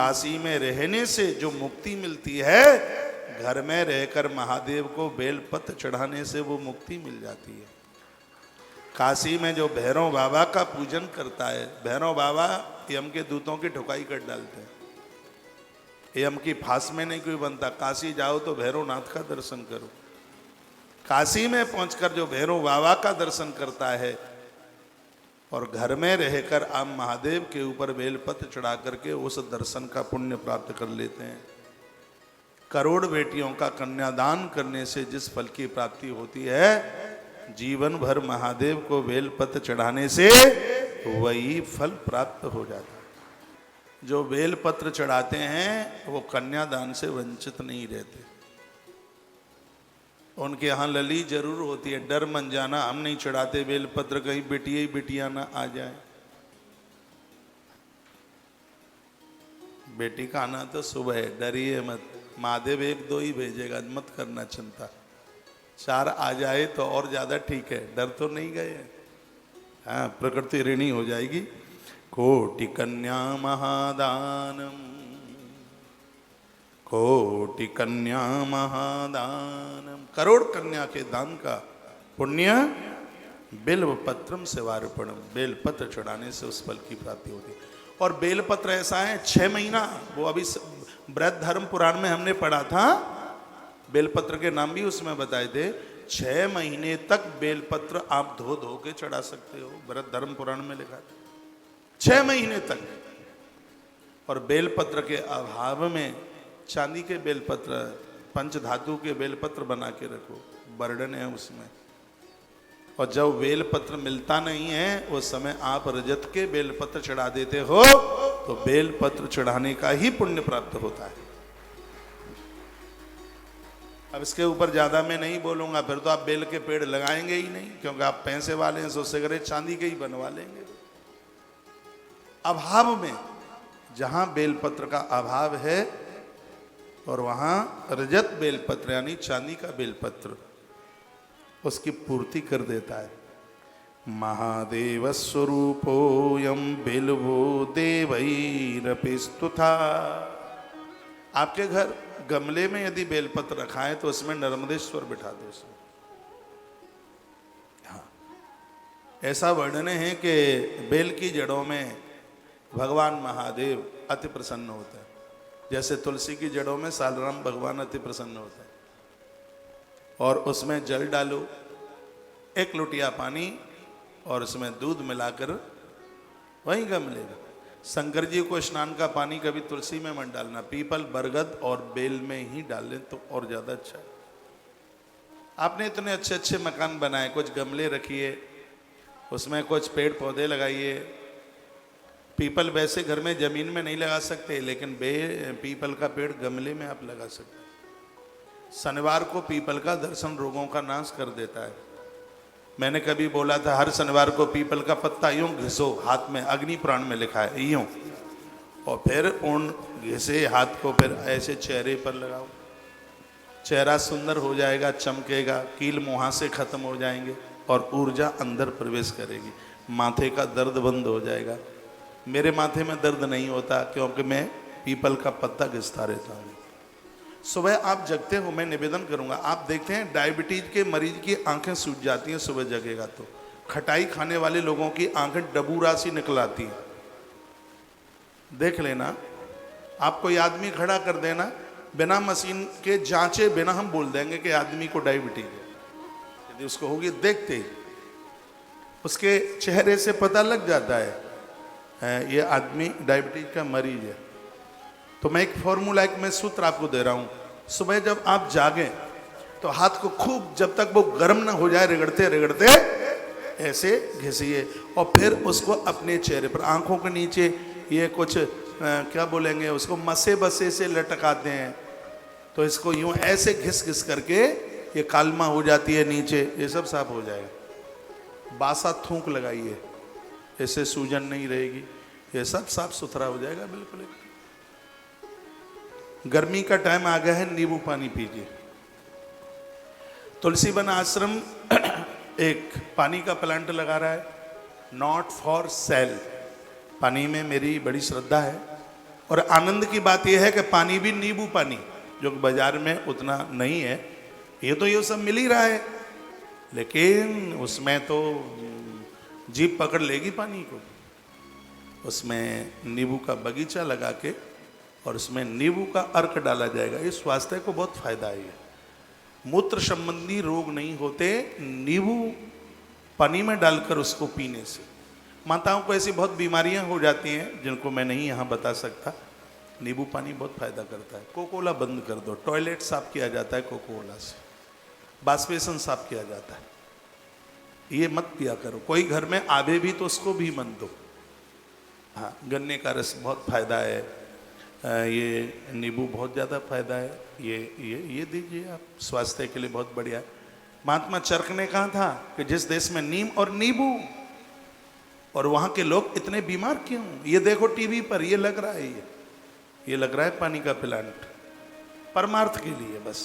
काशी में रहने से जो मुक्ति मिलती है, घर में रहकर महादेव को बेलपत्र चढ़ाने से वो मुक्ति मिल जाती है। काशी में जो भैरव बाबा का पूजन करता है, भैरव बाबा यम के दूतों की ठुकाई कर डालते हैं। यम की फांस में नहीं कोई बनता। काशी जाओ तो भैरवनाथ का दर्शन करो। काशी में पहुंचकर जो भैरव बाबा का दर्शन करता है और घर में रहकर आप महादेव के ऊपर बेलपत्र चढ़ा करके उस दर्शन का पुण्य प्राप्त कर लेते हैं। करोड़ बेटियों का कन्यादान करने से जिस फल की प्राप्ति होती है, जीवन भर महादेव को बेलपत्र चढ़ाने से वही फल प्राप्त हो जाता है। जो बेलपत्र चढ़ाते हैं वो कन्यादान से वंचित नहीं रहते। उनके यहाँ लली जरूर होती है, डर मन जाना हम नहीं चढ़ाते बेलपत्र, कहीं बेटिया ही बेटियां ना आ जाए। बेटी का आना तो सुबह है, डरिए मत, महादेव एक दो ही भेजेगा, मत करना चिंता। 4 आ जाए तो और ज्यादा ठीक है, डर तो नहीं गए। हाँ, प्रकृति ऋणी हो जाएगी। कोटि कन्या महादानम, कोटि कन्या महादानम, करोड़ कन्या के दान का पुण्य बिल्व पत्रम सेवार्पणम, बेलपत्र चढ़ाने से उस फल की प्राप्ति होती है। और बेलपत्र ऐसा है 6 महीना, वो अभी बृहद धर्म पुराण में हमने पढ़ा था, बेलपत्र के नाम भी उसमें बताए थे। 6 महीने तक बेलपत्र आप धो धो के चढ़ा सकते हो, बृहद धर्म पुराण में लिखा था, 6 महीने तक। और बेलपत्र के अभाव में चांदी के बेलपत्र, पंचधातु के बेलपत्र बना के रखो, बर्डन है उसमें। और जब बेलपत्र मिलता नहीं है उस समय आप रजत के बेलपत्र चढ़ा देते हो तो बेलपत्र चढ़ाने का ही पुण्य प्राप्त होता है। अब इसके ऊपर ज्यादा मैं नहीं बोलूंगा, फिर तो आप बेल के पेड़ लगाएंगे ही नहीं, क्योंकि आप पैसे वाले हैं, सोचते करे चांदी के ही बनवा लेंगे। अभाव में, जहां बेलपत्र का अभाव है और वहां रजत बेलपत्र यानी चांदी का बेलपत्र उसकी पूर्ति कर देता है। महादेव स्वरूपोयम बिल्वो देवैरपि स्तुता। आपके घर गमले में यदि बेलपत्र रखा है तो उसमें नर्मदेश्वर बिठा दो उसमें। हाँ, ऐसा वर्णन है कि बेल की जड़ों में भगवान महादेव अति प्रसन्न होता है, जैसे तुलसी की जड़ों में सालराम भगवान अति प्रसन्न होता है। और उसमें जल डालो, 1 लोटिया पानी और उसमें दूध मिलाकर वहीं गमले में। शंकर जी को स्नान का पानी कभी तुलसी में मत डालना, पीपल बरगद और बेल में ही डाल लें तो और ज्यादा अच्छा है। आपने इतने अच्छे अच्छे मकान बनाए, कुछ गमले रखिए, उसमें कुछ पेड़ पौधे लगाइए। पीपल वैसे घर में जमीन में नहीं लगा सकते, लेकिन पीपल का पेड़ गमले में आप लगा सकते। शनिवार को पीपल का दर्शन रोगों का नाश कर देता है। मैंने कभी बोला था हर शनिवार को पीपल का पत्ता यूं घिसो हाथ में, अग्नि पुराण में लिखा है यूं, और फिर उन घिसे हाथ को फिर ऐसे चेहरे पर लगाओ, चेहरा सुंदर हो जाएगा, चमकेगा, कील मुहासे खत्म हो जाएंगे और ऊर्जा अंदर प्रवेश करेगी, माथे का दर्द बंद हो जाएगा। मेरे माथे में दर्द नहीं होता क्योंकि मैं पीपल का पत्ता घिसता रहता हूँ। सुबह आप जगते हो, मैं निवेदन करूंगा, आप देखते हैं डायबिटीज के मरीज की आंखें सूज जाती हैं सुबह जगेगा तो, खटाई खाने वाले लोगों की आंखें डबूरा सी निकल आती हैं। देख लेना, आप कोई आदमी खड़ा कर देना बिना मशीन के जांचे बिना, हम बोल देंगे कि आदमी को डायबिटीज है। यदि उसको होगी देखते ही उसके चेहरे से पता लग जाता है ये आदमी डायबिटीज का मरीज है। तो मैं एक फॉर्मूला, एक मैं सूत्र आपको दे रहा हूं। सुबह जब आप जागें तो हाथ को खूब, जब तक वो गर्म ना हो जाए, रगड़ते रगड़ते ऐसे घिसिए और फिर उसको अपने चेहरे पर, आंखों के नीचे ये कुछ क्या बोलेंगे उसको, मसे बसे से लटकाते हैं, तो इसको यूं ऐसे घिस घिस करके ये कालमा हो जाती है नीचे, ये सब साफ हो जाएगा। बासा थूक लगाइए, ऐसे सूजन नहीं रहेगी, ये सब साफ सुथरा हो जाएगा बिल्कुल। गर्मी का टाइम आ गया है, नींबू पानी पीजिए। तुलसी वन आश्रम एक पानी का प्लांट लगा रहा है, नॉट फॉर सेल। पानी में मेरी बड़ी श्रद्धा है और आनंद की बात यह है कि पानी भी नींबू पानी, जो बाजार में उतना नहीं है, ये सब मिल ही रहा है, लेकिन उसमें तो जीभ पकड़ लेगी पानी को। उसमें नींबू का बगीचा लगा के और उसमें नींबू का अर्क डाला जाएगा। ये स्वास्थ्य को बहुत फायदा है। मूत्र संबंधी रोग नहीं होते नींबू पानी में डालकर उसको पीने से। माताओं को ऐसी बहुत बीमारियां हो जाती हैं जिनको मैं नहीं यहाँ बता सकता। नींबू पानी बहुत फायदा करता है। कोकोला बंद कर दो, टॉयलेट साफ किया जाता है कोकोला से, बाष्पेशन साफ किया जाता है, ये मत पिया करो। कोई घर में आवे भी तो उसको भी मन दो। हाँ, गन्ने का रस बहुत फायदा है, ये नींबू बहुत ज़्यादा फायदा है, ये दीजिए आप, स्वास्थ्य के लिए बहुत बढ़िया है। महात्मा चरक ने कहा था कि जिस देश में नीम और नींबू और वहाँ के लोग इतने बीमार क्यों? ये देखो टीवी पर ये लग रहा है, ये लग रहा है पानी का प्लांट, परमार्थ के लिए बस।